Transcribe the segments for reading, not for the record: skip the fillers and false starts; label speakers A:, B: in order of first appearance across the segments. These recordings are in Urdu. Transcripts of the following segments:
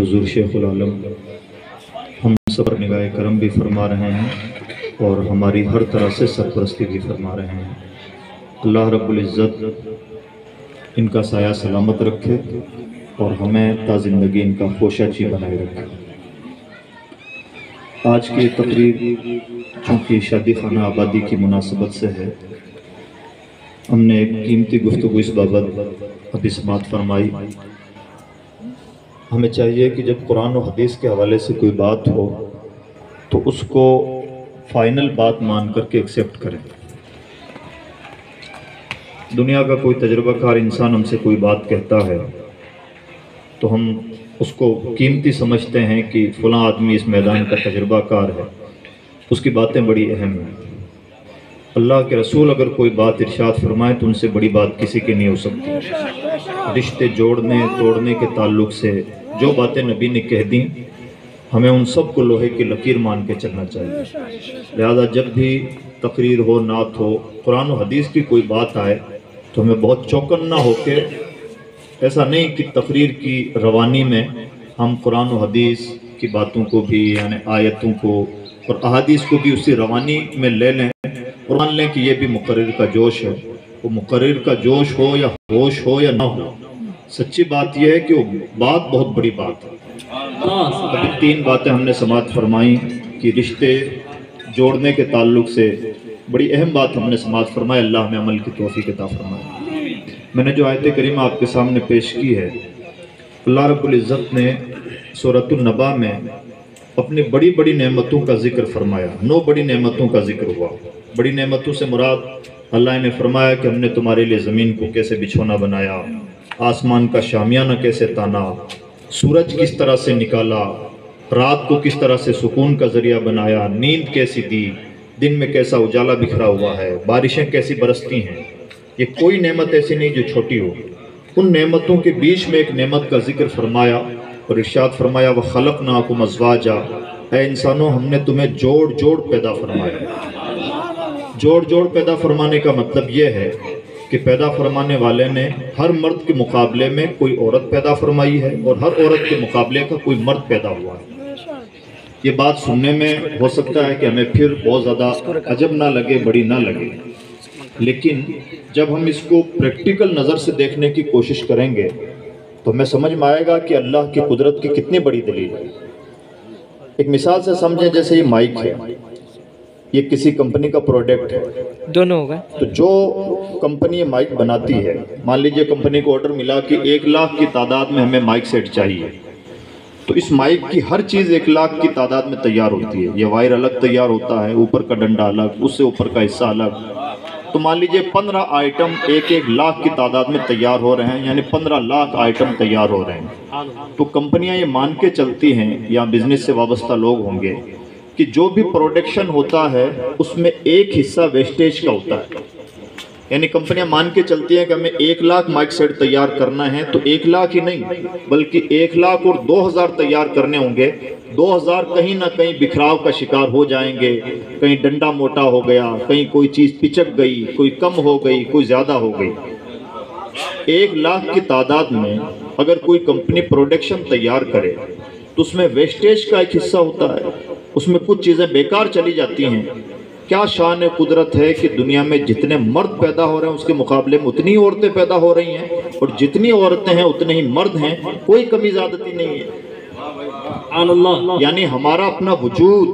A: حضور شیخ العالم ہم سب پر نگاہ کرم بھی فرما رہے ہیں اور ہماری ہر طرح سے سرپرستی بھی فرما رہے ہیں۔ اللہ رب العزت ان کا سایہ سلامت رکھے اور ہمیں تا زندگی ان کا خوشچی بنائے رکھے۔ آج کی تقریر چونکہ شادی خانہ آبادی کی مناسبت سے ہے، ہم نے ایک قیمتی گفتگو اس بابت ابھی سماعت فرمائی۔ ہمیں چاہیے کہ جب قرآن و حدیث کے حوالے سے کوئی بات ہو تو اس کو فائنل بات مان کر کے ایکسیپٹ کریں۔ دنیا کا کوئی تجربہ کار انسان ہم سے کوئی بات کہتا ہے تو ہم اس کو قیمتی سمجھتے ہیں کہ فلاں آدمی اس میدان کا تجربہ کار ہے، اس کی باتیں بڑی اہم ہیں۔ اللہ کے رسول اگر کوئی بات ارشاد فرمائے تو ان سے بڑی بات کسی کی نہیں ہو سکتی۔ رشتے جوڑنے توڑنے کے تعلق سے جو باتیں نبی نے کہہ دیں، ہمیں ان سب کو لوہے کی لکیر مان کے چلنا چاہیے۔ لہذا جب بھی تقریر ہو، نعت ہو، قرآن و حدیث کی کوئی بات آئے تو ہمیں بہت چوکنا ہو کے، ایسا نہیں کہ تقریر کی روانی میں ہم قرآن و حدیث کی باتوں کو بھی، یعنی آیتوں کو اور احادیث کو بھی اسی روانی میں لے لیں اور مان لیں کہ یہ بھی مقرر کا جوش ہے۔ وہ مقرر کا جوش ہو یا ہوش ہو یا نہ ہو، سچی بات یہ ہے کہ وہ بات بہت بڑی بات ہے۔ ابھی 3 باتیں ہم نے سماعت فرمائیں کہ رشتے جوڑنے کے تعلق سے بڑی اہم بات ہم نے سماعت فرمائی۔ اللہ ہمیں عمل کی توفیق عطا فرمائے۔ میں نے جو آیت کریمہ آپ کے سامنے پیش کی ہے، اللہ رب العزت نے سورۃ النبا میں اپنی بڑی بڑی نعمتوں کا ذکر فرمایا۔ 9 بڑی نعمتوں کا ذکر ہوا۔ بڑی نعمتوں سے مراد اللہ نے فرمایا کہ ہم نے تمہارے لیے زمین کو کیسے بچھونا بنایا، آسمان کا شامیانہ کیسے تانا، سورج کس طرح سے نکالا، رات کو کس طرح سے سکون کا ذریعہ بنایا، نیند کیسی دی، دن میں کیسا اجالا بکھرا ہوا ہے، بارشیں کیسی برستی ہیں۔ یہ کوئی نعمت ایسی نہیں جو چھوٹی ہو۔ ان نعمتوں کے بیچ میں ایک نعمت کا ذکر فرمایا اور ارشاد فرمایا وَخَلَقْنَاكُمْ أَزْوَاجًا، اے انسانوں ہم نے تمہیں جوڑ جوڑ پیدا فرمایا۔ جوڑ جوڑ پیدا فرمانے کا مطلب یہ ہے کہ پیدا فرمانے والے نے ہر مرد کے مقابلے میں کوئی عورت پیدا فرمائی ہے اور ہر عورت کے مقابلے کا کوئی مرد پیدا ہوا ہے۔ یہ بات سننے میں ہو سکتا ہے کہ ہمیں پھر بہت زیادہ عجب نہ لگے، بڑی نہ لگے، لیکن جب ہم اس کو پریکٹیکل نظر سے دیکھنے کی کوشش کریں گے تو ہمیں سمجھ میں آئے گا کہ اللہ کی قدرت کی کتنی بڑی دلیل ہے۔ ایک مثال سے سمجھیں، جیسے یہ مائک ہے، یہ کسی کمپنی کا پروڈکٹ ہے،
B: دونوں ہوگا
A: تو جو کمپنی یہ مائک بناتی ہے، مان لیجئے کمپنی کو آرڈر ملا کہ 1 لاکھ کی تعداد میں ہمیں مائک سیٹ چاہیے، تو اس مائک کی ہر چیز 1 لاکھ کی تعداد میں تیار ہوتی ہے۔ یہ وائر الگ تیار ہوتا ہے، اوپر کا ڈنڈا الگ، اس سے اوپر کا حصہ الگ، تو مان لیجئے 15 آئٹم 1 لاکھ کی تعداد میں تیار ہو رہے ہیں، یعنی 15 لاکھ آئٹم تیار ہو رہے ہیں۔ تو کمپنیاں یہ مان کے چلتی ہیں یا بزنس سے وابستہ لوگ ہوں گے کہ جو بھی پروڈکشن ہوتا ہے اس میں ایک حصہ ویسٹیج کا ہوتا ہے، یعنی کمپنیاں مان کے چلتی ہیں کہ ہمیں 1 لاکھ مائک سیٹ تیار کرنا ہے تو 1 لاکھ ہی نہیں بلکہ 1 لاکھ اور 2000 تیار کرنے ہوں گے۔ 2000 کہیں نہ کہیں بکھراؤ کا شکار ہو جائیں گے، کہیں ڈنڈا موٹا ہو گیا، کہیں کوئی چیز پچک گئی، کوئی کم ہو گئی، کوئی زیادہ ہو گئی۔ 1 لاکھ کی تعداد میں اگر کوئی کمپنی پروڈکشن تیار کرے تو اس میں ویسٹیج کا ایک حصہ ہوتا ہے، اس میں کچھ چیزیں بیکار چلی جاتی ہیں۔ کیا شان قدرت ہے کہ دنیا میں جتنے مرد پیدا ہو رہے ہیں اس کے مقابلے میں اتنی عورتیں پیدا ہو رہی ہیں، اور جتنی عورتیں ہیں اتنے ہی مرد ہیں، کوئی کمی زیادتی نہیں ہے۔ یعنی ہمارا اپنا وجود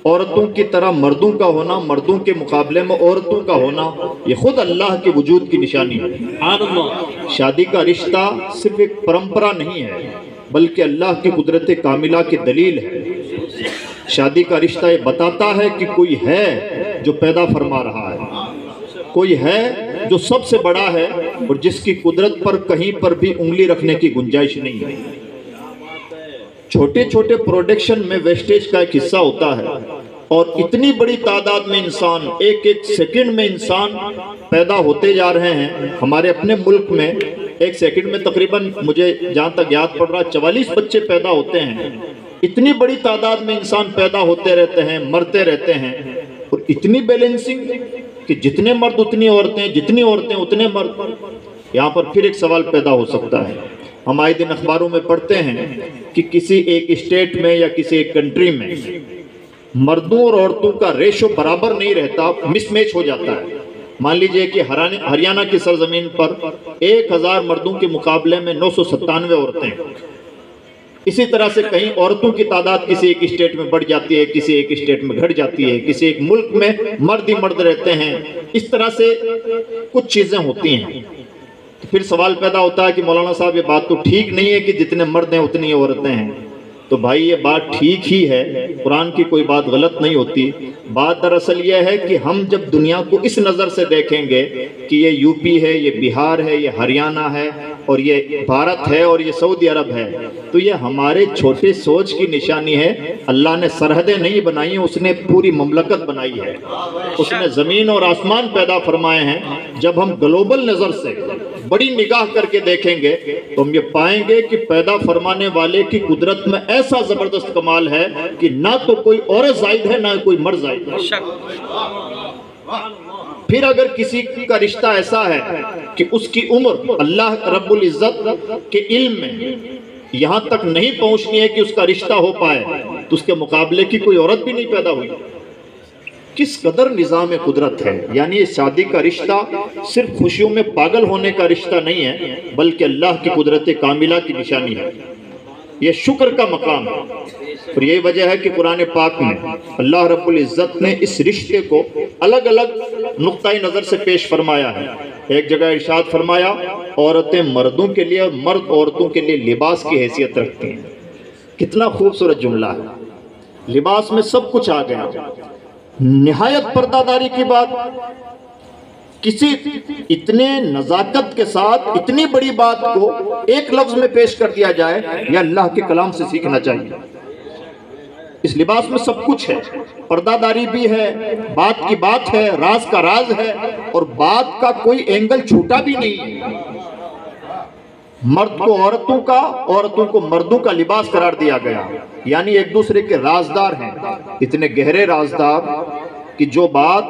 A: عورتوں کی طرح مردوں کا ہونا، مردوں کے مقابلے میں عورتوں کا ہونا، یہ خود اللہ کے وجود کی نشانی ہے۔ شادی کا رشتہ صرف ایک پرمپرا نہیں ہے بلکہ اللہ کی قدرت کاملہ کی دلیل ہے۔ شادی کا رشتہ یہ بتاتا ہے کہ کوئی ہے جو پیدا فرما رہا ہے، کوئی ہے جو سب سے بڑا ہے اور جس کی قدرت پر کہیں پر بھی انگلی رکھنے کی گنجائش نہیں ہے۔ چھوٹے چھوٹے پروڈکشن میں ویسٹیج کا ایک حصہ ہوتا ہے، اور اتنی بڑی تعداد میں انسان، ایک سیکنڈ میں انسان پیدا ہوتے جا رہے ہیں۔ ہمارے اپنے ملک میں 1 سیکنڈ میں تقریباً مجھے جہاں تک یاد پڑ رہا 44 بچے پیدا ہوتے ہیں۔ اتنی بڑی تعداد میں انسان پیدا ہوتے رہتے ہیں، مرتے رہتے ہیں، اور اتنی بیلنسنگ کہ جتنے مرد اتنی عورتیں، جتنی عورتیں اتنے مرد۔ یہاں پر پھر ایک سوال پیدا ہو سکتا ہے ہم آئے دن اخباروں میں پڑھتے ہیں کہ کسی ایک اسٹیٹ میں یا کسی ایک کنٹری میں مردوں اور عورتوں کا ریشو برابر نہیں رہتا، مس میچ ہو جاتا ہے۔ مان لیجئے کہ ہریانہ کی سرزمین پر 1000 مردوں کے مقابلے میں 997 عورتیں، اسی طرح سے کہیں عورتوں کی تعداد کسی ایک اسٹیٹ میں بڑھ جاتی ہے، کسی ایک اسٹیٹ میں گھٹ جاتی ہے، کسی ایک ملک میں مرد ہی مرد رہتے ہیں، اس طرح سے کچھ چیزیں ہوتی ہیں۔ پھر سوال پیدا ہوتا ہے کہ مولانا صاحب یہ بات تو ٹھیک نہیں ہے کہ جتنے مرد ہیں اتنی عورتیں ہیں۔ تو بھائی یہ بات ٹھیک ہی ہے، قرآن کی کوئی بات غلط نہیں ہوتی۔ بات دراصل یہ ہے کہ ہم جب دنیا کو اس نظر سے دیکھیں گے کہ یہ یو پی ہے، یہ بہار ہے، یہ ہریانہ ہے، اور یہ بھارت ہے، اور یہ سعودی عرب ہے، تو یہ ہمارے چھوٹے سوچ کی نشانی ہے۔ اللہ نے سرحدیں نہیں بنائی ہیں، اس نے پوری مملکت بنائی ہے، اس نے زمین اور آسمان پیدا فرمائے ہیں۔ جب ہم گلوبل نظر سے بڑی نگاہ کر کے دیکھیں گے تو ہم یہ پائیں گے کہ پیدا فرمانے والے کی قدرت میں ایسا زبردست کمال ہے کہ نہ تو کوئی عورت زائد ہے، نہ کوئی مرد زائد ہے۔ پھر اگر کسی کا رشتہ ایسا ہے کہ اس کی عمر اللہ رب العزت کے علم میں یہاں تک نہیں پہنچنی ہے کہ اس کا رشتہ ہو پائے، تو اس کے مقابلے کی کوئی عورت بھی نہیں پیدا ہوئی۔ کس قدر نظام قدرت ہے! یعنی یہ شادی کا رشتہ صرف خوشیوں میں پاگل ہونے کا رشتہ نہیں ہے، بلکہ اللہ کی قدرت کاملہ کی نشانی ہے، یہ شکر کا مقام ہے۔ اور یہی وجہ ہے کہ قرآن پاک میں اللہ رب العزت نے اس رشتے کو الگ الگ نقطۂ نظر سے پیش فرمایا ہے۔ ایک جگہ ارشاد فرمایا عورتیں مردوں کے لیے اور مرد عورتوں کے لیے لباس کی حیثیت رکھتی ہیں۔ کتنا خوبصورت جملہ ہے! لباس میں سب کچھ آ گیا، نہایت پردہ داری کی بات، کسی اتنے نزاکت کے ساتھ اتنی بڑی بات کو ایک لفظ میں پیش کر دیا جائے، یہ اللہ کے کلام سے سیکھنا چاہیے۔ اس لباس میں سب کچھ ہے، پردہ داری بھی ہے، بات کی بات ہے، راز کا راز ہے، اور بات کا کوئی اینگل چھوٹا بھی نہیں ہے۔ مرد کو عورتوں کا، عورتوں کو مردوں کا لباس قرار دیا گیا، یعنی ایک دوسرے کے رازدار ہیں، اتنے گہرے رازدار کہ جو بات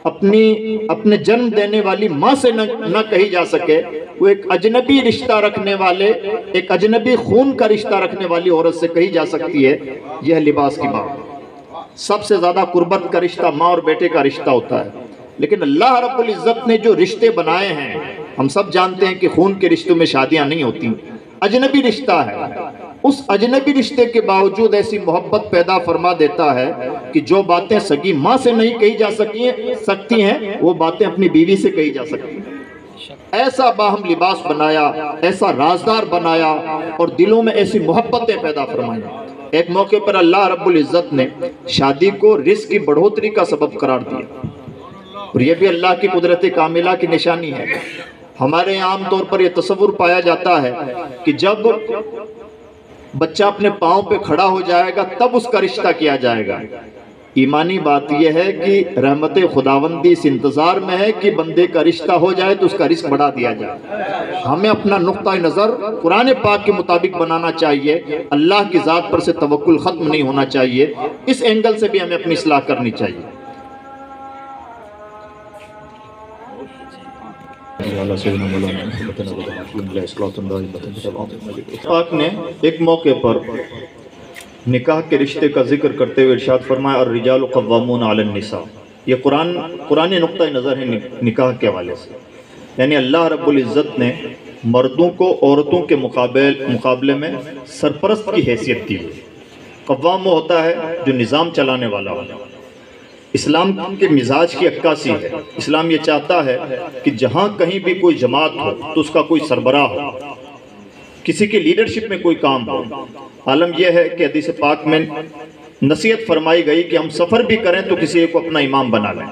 A: اپنے جنم دینے والی ماں سے نہ کہی جا سکے، وہ ایک اجنبی رشتہ رکھنے والے، ایک اجنبی خون کا رشتہ رکھنے والی عورت سے کہی جا سکتی ہے۔ یہ لباس کی بات۔ سب سے زیادہ قربت کا رشتہ ماں اور بیٹے کا رشتہ ہوتا ہے، لیکن اللہ رب العزت نے جو رشتے بنائے ہیں، ہم سب جانتے ہیں کہ خون کے رشتوں میں شادیاں نہیں ہوتی، اجنبی رشتہ ہے۔ اس اجنبی رشتے کے باوجود ایسی محبت پیدا فرما دیتا ہے کہ جو باتیں سگی ماں سے نہیں کہی جا سکتی ہیں، وہ باتیں اپنی بیوی سے کہی جا سکتی ہیں۔ ایسا باہم لباس بنایا، ایسا رازدار بنایا، اور دلوں میں ایسی محبتیں پیدا فرمائی۔ ایک موقع پر اللہ رب العزت نے شادی کو رزق کی بڑھوتری کا سبب قرار دیا، اور یہ بھی اللہ کی قدرت کاملہ کی نشانی ہے۔ ہمارے عام طور پر یہ تصور پایا جاتا ہے کہ جب بچہ اپنے پاؤں پہ کھڑا ہو جائے گا تب اس کا رشتہ کیا جائے گا۔ ایمانی بات یہ ہے کہ رحمت خداوندی اس انتظار میں ہے کہ بندے کا رشتہ ہو جائے تو اس کا رزق بڑھا دیا جائے۔ ہمیں اپنا نقطہ نظر قرآن پاک کے مطابق بنانا چاہیے، اللہ کی ذات پر سے توکل ختم نہیں ہونا چاہیے، اس اینگل سے بھی ہمیں اپنی اصلاح کرنی چاہیے۔ پاک نے ایک موقع پر نکاح کے رشتے کا ذکر کرتے ہوئے ارشاد فرمایا الرجال قوامون علی النساء۔ یہ قرآن نقطہ نظر ہے نکاح کے حوالے سے، یعنی اللہ رب العزت نے مردوں کو عورتوں کے مقابلے میں سرپرست کی حیثیت دی۔ قوام ہوتا ہے جو نظام چلانے والا ہو۔ اسلام کے مزاج کی عکاسی ہے۔ اسلام یہ چاہتا ہے کہ جہاں کہیں بھی کوئی جماعت ہو تو اس کا کوئی سربراہ ہو، کسی کی لیڈرشپ میں کوئی کام ہو۔ عالم یہ ہے کہ حدیث پاک میں نصیحت فرمائی گئی کہ ہم سفر بھی کریں تو کسی کو اپنا امام بنا لیں۔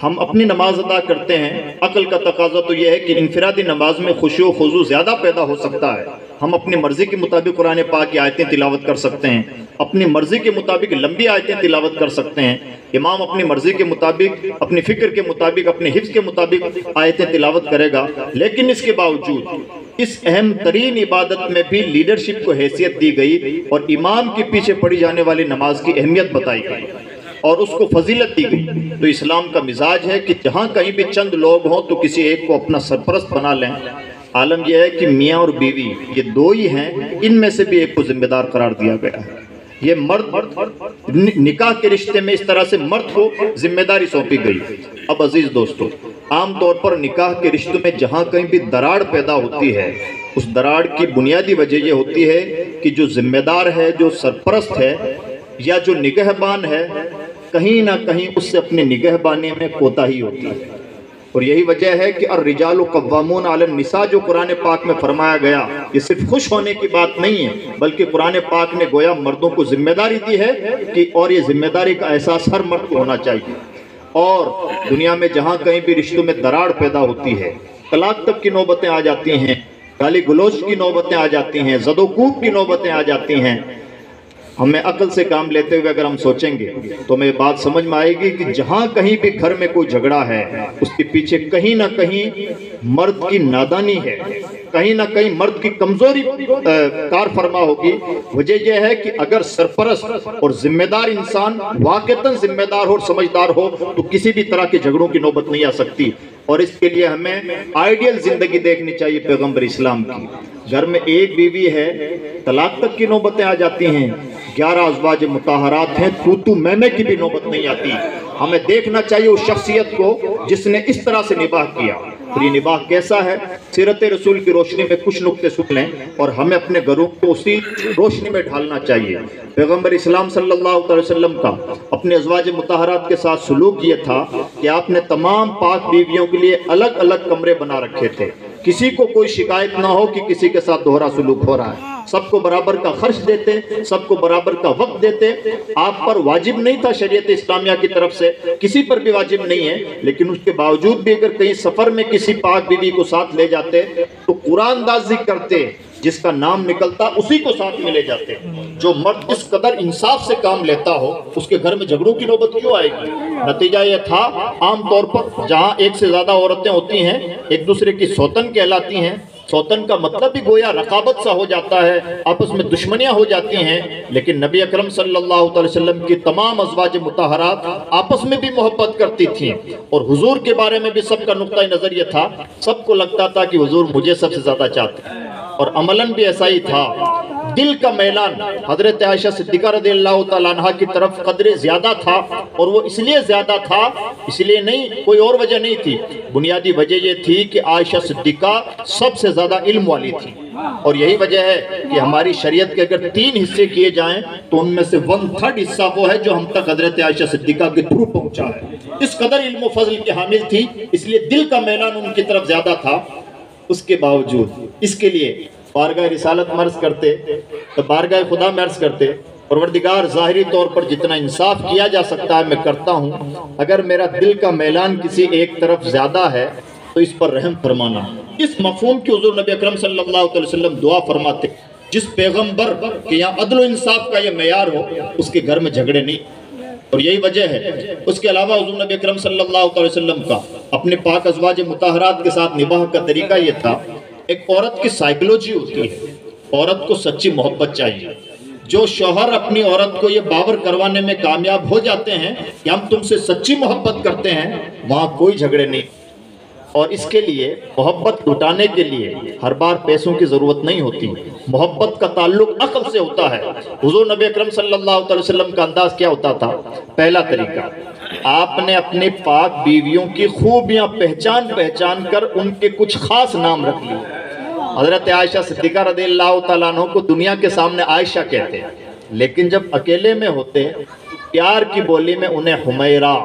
A: ہم اپنی نماز ادا کرتے ہیں، عقل کا تقاضا تو یہ ہے کہ انفرادی نماز میں خشوع و خضوع زیادہ پیدا ہو سکتا ہے۔ ہم اپنی مرضی کے مطابق قرآن پاک کی آیتیں تلاوت کر سکتے ہیں، اپنی مرضی کے مطابق لمبی آیتیں تلاوت کر سکتے ہیں، امام اپنی مرضی کے مطابق، اپنی فکر کے مطابق، اپنے حفظ کے مطابق آیتیں تلاوت کرے گا، لیکن اس کے باوجود اس اہم ترین عبادت میں بھی لیڈرشپ کو حیثیت دی گئی اور امام کے پیچھے پڑھی جانے والی نماز کی اہمیت بتائی گئی اور اس کو فضیلت دی گئی۔ تو اسلام کا مزاج ہے کہ جہاں کہیں بھی چند لوگ ہوں تو کسی ایک کو اپنا سرپرست بنا لیں، عالم یہ ہے کہ میاں اور بیوی یہ دو ہی ہیں، ان میں سے بھی ایک کو ذمہ دار قرار دیا گیا ہے۔ یہ مرد نکاح کے رشتے میں اس طرح سے مرد کو ذمہ داری سونپی گئی۔ اب عزیز دوستو، عام طور پر نکاح کے رشتوں میں جہاں کہیں بھی دراڑ پیدا ہوتی ہے، اس دراڑ کی بنیادی وجہ یہ ہوتی ہے کہ جو ذمہ دار ہے، جو سرپرست ہے یا جو نگہبان ہے، کہیں نہ کہیں اس سے اپنے نگہبانی میں کوتاہی ہوتی ہے۔ اور یہی وجہ ہے کہ الرجال قوامون علی النساء جو قرآن پاک میں فرمایا گیا، یہ صرف خوش ہونے کی بات نہیں ہے، بلکہ قرآن پاک نے گویا مردوں کو ذمہ داری دی ہے کہ اور یہ ذمہ داری کا احساس ہر مرد کو ہونا چاہیے۔ اور دنیا میں جہاں کہیں بھی رشتوں میں دراڑ پیدا ہوتی ہے، طلاق تک کی نوبتیں آ جاتی ہیں، گالی گلوچ کی نوبتیں آ جاتی ہیں، زد و کوب کی نوبتیں آ جاتی ہیں، ہمیں عقل سے کام لیتے ہوئے اگر ہم سوچیں گے تو ہمیں بات سمجھ میں آئے گی کہ جہاں کہیں بھی گھر میں کوئی جھگڑا ہے، اس کے پیچھے کہیں نہ کہیں مرد کی نادانی ہے، کہیں نہ کہیں مرد کی کمزوری کار فرما ہوگی۔ وجہ یہ ہے کہ اگر سرپرست اور ذمہ دار انسان واقعتاً ذمہ دار ہو اور سمجھدار ہو تو کسی بھی طرح کے جھگڑوں کی نوبت نہیں آ سکتی۔ اور اس کے لیے ہمیں آئیڈیل زندگی دیکھنی چاہیے پیغمبر اسلام کی۔ گھر میں ایک بیوی ہے، طلاق تک کی نوبتیں آ جاتی ہیں، 11 ازواج مطہرات ہیں، تو میں کی بھی نوبت نہیں آتی۔ ہمیں دیکھنا چاہیے اس شخصیت کو جس نے اس طرح سے نباہ کیا، اور یہ نباہ کیسا ہے، سیرت رسول کی روشنی میں کچھ نقطے سن لیں اور ہمیں اپنے گھروں کو اسی روشنی میں ڈھالنا چاہیے۔ پیغمبر اسلام صلی اللہ علیہ وسلم کا اپنے ازواج مطہرات کے ساتھ سلوک یہ تھا کہ آپ نے تمام پاک بیویوں کے لیے الگ الگ کمرے بنا رکھے تھے، کسی کو کوئی شکایت نہ ہو کہ کسی کے ساتھ دوہرا سلوک ہو رہا ہے، سب کو برابر کا خرچ دیتے، سب کو برابر کا وقت دیتے۔ آپ پر واجب نہیں تھا شریعت اسلامیہ کی طرف سے، کسی پر بھی واجب نہیں ہے، لیکن اس کے باوجود بھی اگر کہیں سفر میں کسی پاک بیوی کو ساتھ لے جاتے تو قرآن دازی کرتے، جس کا نام نکلتا اسی کو ساتھ میں لے جاتے۔ جو مرد اس قدر انصاف سے کام لیتا ہو، اس کے گھر میں جھگڑوں کی نوبت کیوں آئے گی؟ نتیجہ یہ تھا، عام طور پر جہاں ایک سے زیادہ عورتیں ہوتی ہیں، ایک دوسرے کی سوتن کہلاتی ہیں۔ سوتن کا مطلب بھی گویا رقابت سا ہو جاتا ہے، آپس میں دشمنیاں ہو جاتی ہیں، لیکن نبی اکرم صلی اللہ علیہ وسلم کی تمام ازواج مطہرات آپس میں بھی محبت کرتی تھیں، اور حضور کے بارے میں بھی سب کا نقطہ نظر یہ تھا، سب کو لگتا تھا کہ حضور مجھے سب سے زیادہ چاہتے ہیں، اور عملاً بھی ایسا ہی تھا۔ دل کا میلان حضرت عائشہ صدیقہ رضی اللہ تعالیٰ عنہ کی طرف قدر زیادہ تھا، اور وہ اس لیے زیادہ تھا، اس لیے نہیں، کوئی اور وجہ نہیں تھی، بنیادی وجہ یہ تھی کہ عائشہ صدیقہ سب سے زیادہ علم والی تھی، اور یہی وجہ ہے کہ ہماری شریعت کے اگر 3 حصے کیے جائیں تو ان میں سے 1/3 حصہ وہ ہے جو ہم تک حضرت عائشہ صدیقہ کے تھرو پہنچا ہے۔ اس قدر علم و فضل کے حامل تھی، اس لیے دل کا میلان ان کی طرف زیادہ تھا۔ اس کے باوجود اس کے لیے بارگاہ رسالت مرض کرتے تو بارگاہ خدا مرض کرتے، پروردگار ظاہری طور پر جتنا انصاف کیا جا سکتا ہے میں کرتا ہوں، اگر میرا دل کا میلان کسی ایک طرف زیادہ ہے تو اس پر رحم فرمانا۔ اس مفہوم کی حضور نبی اکرم صلی اللہ علیہ وسلم دعا فرماتے، جس پیغمبر کہ یہاں عدل و انصاف کا یہ معیار ہو، اس کے گھر میں جھگڑے نہیں، اور یہی وجہ ہے۔ اس کے علاوہ حضور نبی اکرم صلی اللہ علیہ وسلم کا اپنے پاک ازواج مطہرات کے ساتھ نباہ کا طریقہ یہ تھا، ایک عورت کی سائیکلوجی ہوتی ہے، عورت کو سچی محبت چاہیے۔ جو شوہر اپنی عورت کو یہ باور کروانے میں کامیاب ہو جاتے ہیں کہ ہم تم سے سچی محبت کرتے ہیں، وہاں کوئی جھگڑے نہیں، اور اس کے لیے محبت لٹانے کے لیے ہر بار پیسوں کی ضرورت نہیں ہوتی، محبت کا تعلق عقل سے ہوتا ہے۔ حضور نبی اکرم صلی اللہ علیہ وسلم کا انداز کیا ہوتا تھا؟ پہلا طریقہ، آپ نے اپنی پاک بیویوں کی خوبیاں پہچان کر ان کے کچھ خاص نام رکھ لیے۔ حضرت عائشہ صدیقہ رضی اللہ تعالیٰ عنہ کو دنیا کے سامنے عائشہ کہتے ہیں، لیکن جب اکیلے میں ہوتے پیار کی بولی میں انہیں حمیرہ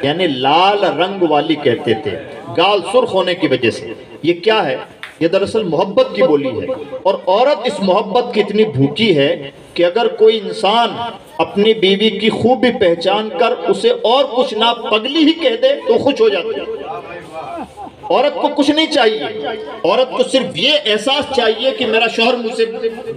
A: یعنی لال رنگ والی کہتے تھے، گال سرخ ہونے کی وجہ سے۔ یہ کیا ہے؟ یہ دراصل محبت کی بولی ہے، اور عورت اس محبت کی اتنی بھوکی ہے کہ اگر کوئی انسان اپنی بیوی کی خوبی پہچان کر اسے اور کچھ نہ پگلی ہی کہہ دے تو خوش ہو جاتی ہے۔ عورت کو کچھ نہیں چاہیے، عورت کو صرف یہ احساس چاہیے کہ میرا شوہر مجھ سے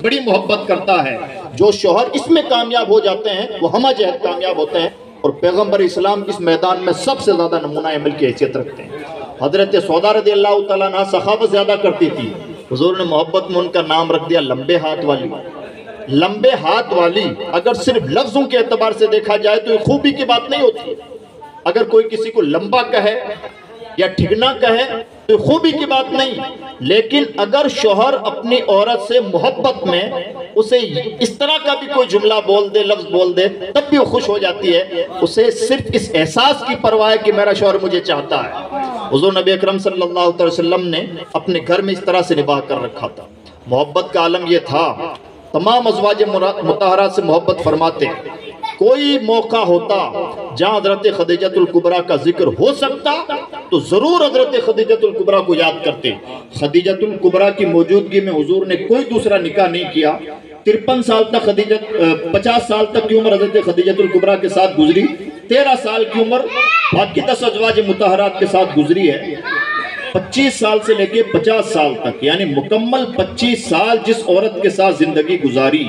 A: بڑی محبت کرتا ہے۔ جو شوہر اس میں کامیاب ہو جاتے ہیں وہ ہمہ جہت کامیاب ہوتے ہیں، اور پیغمبر اسلام اس میدان میں سب سے زیادہ نمونہ عمل کی حیثیت رکھتے ہیں۔ حضرت سودا رضی اللہ تعالیٰ عنہ سخاوت زیادہ کرتی تھی، حضور نے محبت میں ان کا نام رکھ دیا لمبے ہاتھ والی۔ لمبے ہاتھ والی اگر صرف لفظوں کے اعتبار سے دیکھا جائے تو یہ خوبی کی بات نہیں ہوتی۔ اگر کوئی کسی کو لمبا کہے یا ٹھگنا کہے
B: تو خوبی کی بات نہیں، لیکن اگر شوہر اپنی عورت سے محبت میں اسے اس طرح کا بھی کوئی جملہ بول دے، لفظ بول دے، تب بھی وہ خوش ہو جاتی ہے۔ اسے صرف اس احساس کی پرواہ ہے کہ میرا شوہر مجھے چاہتا ہے۔ حضور نبی اکرم صلی اللہ علیہ وسلم نے اپنے گھر میں اس طرح سے نباہ کر رکھا تھا۔ محبت کا عالم یہ تھا، تمام ازواج مطہرات سے محبت فرماتے، کوئی موقع ہوتا جہاں حضرت خدیجۃ الکبریٰ کا ذکر ہو سکتا تو ضرور حضرت خدیجۃ الکبریٰ کو یاد کرتے۔ خدیجۃ الکبریٰ کی موجودگی میں حضور نے کوئی دوسرا نکاح نہیں کیا۔ 53 سال تک 50 سال تک کی عمر حضرت خدیجۃ الکبریٰ کے ساتھ گزری، 13 سال کی عمر باقی 10 ازواج مطہرات کے ساتھ گزری ہے۔ 25 سال سے لے کے 50 سال تک، یعنی مکمل 25 سال جس عورت کے ساتھ زندگی گزاری،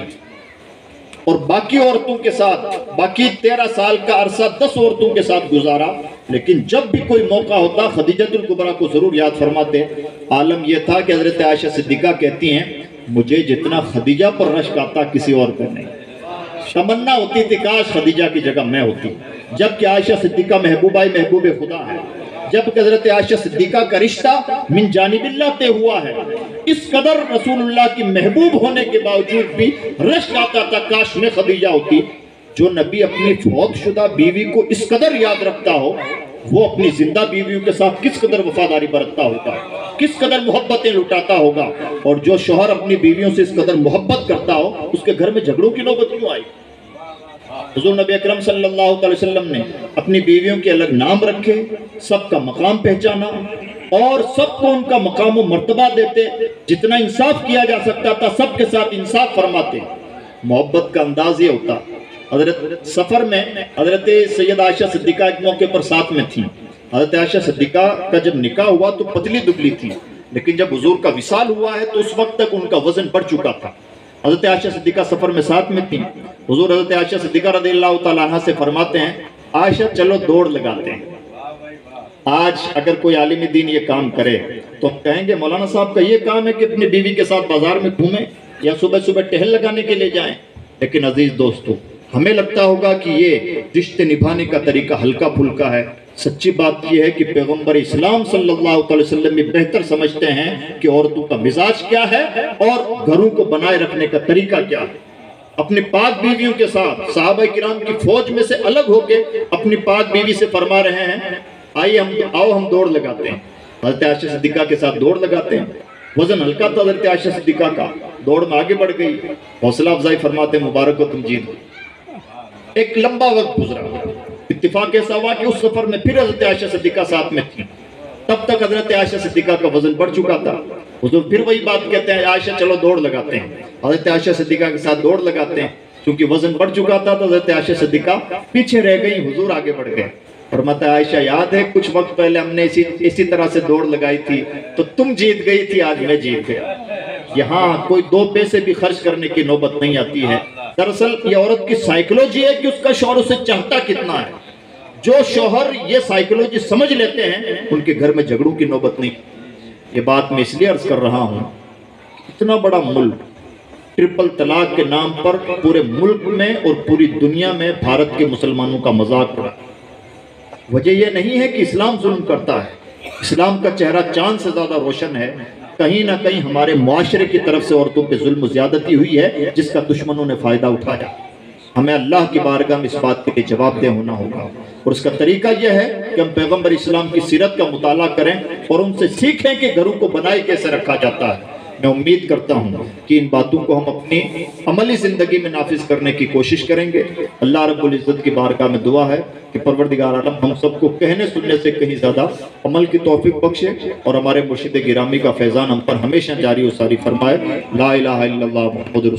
B: اور باقی عورتوں کے ساتھ باقی 13 سال کا عرصہ 10 عورتوں کے ساتھ گزارا، لیکن جب بھی کوئی موقع ہوتا خدیجۃ الکبریٰ کو ضرور یاد فرماتے۔ عالم یہ تھا کہ حضرت عائشہ صدیقہ کہتی ہیں، مجھے جتنا خدیجہ پر رشک آتا کسی اور پر نہیں۔ تمنا ہوتی تھی کاش خدیجہ کی جگہ میں ہوتی، جبکہ عائشہ صدیقہ محبوبہ محبوب خدا ہے، جبکہ حضرت عائشہ صدیقہ کا رشتہ من جانب اللہ طے ہوا ہے۔ اس قدر رسول اللہ کی محبوب ہونے کے باوجود بھی رشک آتا تھا کاش میں خدیجہ ہوتی۔ جو نبی اپنی فوت شدہ بیوی کو اس قدر یاد رکھتا ہو، وہ اپنی زندہ بیویوں کے ساتھ کس قدر وفاداری برتتا ہوگا، کس قدر محبتیں لٹاتا ہوگا۔ اور جو شوہر اپنی بیویوں سے اس قدر محبت کرتا ہو، اس کے گھر میں جھگڑوں کی نوبت کیوں آئی؟ حضور نبی اکرم صلی اللہ علیہ وسلم نے اپنی بیویوں کے الگ نام رکھے، سب کا مقام پہچانا اور سب کو ان کا مقام و مرتبہ دیتے، جتنا انصاف کیا جا سکتا تھا سب کے ساتھ انصاف فرماتے۔ محبت کا انداز یہ ہوتا، حضرت سفر میں حضرت سید عائشہ صدیقہ ایک موقع پر ساتھ میں تھیں۔ حضرت عائشہ صدیقہ کا جب نکاح ہوا تو پتلی دبلی تھی، لیکن جب حضور کا وصال ہوا ہے تو اس وقت تک ان کا وزن بڑھ چکا تھا۔ حضرت عائشہ صدیقہ سفر میں ساتھ میں تھیں۔ حضور حضرت عائشہ صدیقہ رضی اللہ تعالیٰ عنہ سے فرماتے ہیں، عائشہ چلو دوڑ لگاتے ہیں۔ آج اگر کوئی عالم دین یہ کام کرے تو ہم کہیں گے مولانا صاحب کا یہ کام ہے کہ اپنی بیوی کے ساتھ بازار میں گھومیں یا صبح صبح ٹہل لگانے کے لیے جائیں۔ لیکن عزیز دوستو، ہمیں لگتا ہوگا کہ یہ رشتے نبھانے کا طریقہ ہلکا پھلکا ہے۔ سچی بات یہ ہے کہ پیغمبر اسلام صلی اللہ علیہ وسلم بھی بہتر سمجھتے ہیں کہ عورتوں کا مزاج کیا ہے اور گھروں کو بنائے رکھنے کا طریقہ کیا ہے۔ اپنی پاک بیویوں کے ساتھ صحابہ کرام کی فوج میں سے الگ ہو کے اپنی پاک بیوی سے فرما رہے ہیں، آئیے ہم دوڑ لگاتے ہیں۔ حضرت عائشہ صدیقہ کے ساتھ دوڑ لگاتے ہیں۔ وزن ہلکا تھا حضرت عائشہ صدیقہ کا، دوڑ میں آگے بڑھ گئی، حوصلہ افزائی فرماتے ہیں، مبارک ہو تم جیت گئی۔ ایک لمبا وقت گزرا، اتفاق ایسا ہوا کہ اس سفر میں پھر حضرت عائشہ صدیقہ ساتھ میں تھی۔ تب تک حضرت عائشہ صدیقہ کا وزن بڑھ چکا تھا۔ حضور پھر وہی بات کہتے ہیں، عائشہ چلو دوڑ لگاتے ہیں۔ حضرت عائشہ صدیقہ کے ساتھ دوڑ لگاتے ہیں۔ چونکہ وزن بڑھ چکا تھا تو حضرت عائشہ صدیقہ پیچھے رہ گئی، حضور آگے بڑھ گئے۔ فرماتا ہے، عائشہ یاد ہے کچھ وقت پہلے ہم نے اسی طرح سے دوڑ لگائی تھی تو تم جیت گئی تھی، آج میں جیت گیا۔ یہاں کوئی 2 پیسے بھی خرچ کرنے کی نوبت نہیں آتی ہے۔ دراصل یہ عورت کی سائیکلوجی ہے کہ اس کا شوہر اسے چاہتا کتنا ہے۔ جو شوہر یہ سائیکلوجی سمجھ لیتے ہیں ان کے گھر میں جھگڑوں کی نوبت نہیں۔ یہ بات میں اس لیے عرض کر رہا ہوں، اتنا بڑا ملک ٹرپل طلاق کے نام پر پورے ملک میں اور پوری دنیا میں بھارت کے مسلمانوں کا مذاق اڑا۔ وجہ یہ نہیں ہے کہ اسلام ظلم کرتا ہے، اسلام کا چہرہ چاند سے زیادہ روشن ہے۔ کہیں نہ کہیں ہمارے معاشرے کی طرف سے عورتوں پہ ظلم و زیادتی ہوئی ہے جس کا دشمنوں نے فائدہ اٹھایا۔ ہمیں اللہ کی بارگاہ میں اس بات کے لیے جواب دہ ہونا ہوگا، اور اس کا طریقہ یہ ہے کہ ہم پیغمبر اسلام کی سیرت کا مطالعہ کریں اور ان سے سیکھیں کہ گھروں کو بنائے کیسے رکھا جاتا ہے۔ میں امید کرتا ہوں کہ ان باتوں کو ہم اپنی عملی زندگی میں نافذ کرنے کی کوشش کریں گے۔ اللہ رب العزت کی بارگاہ میں دعا ہے کہ پروردگار عالم ہم سب کو کہنے سننے سے کہیں زیادہ عمل کی توفیق بخشے، اور ہمارے مرشد گرامی کا فیضان ہم پر ہمیشہ جاری و ساری فرمائے۔ لا الہ الا اللہ محمد رسول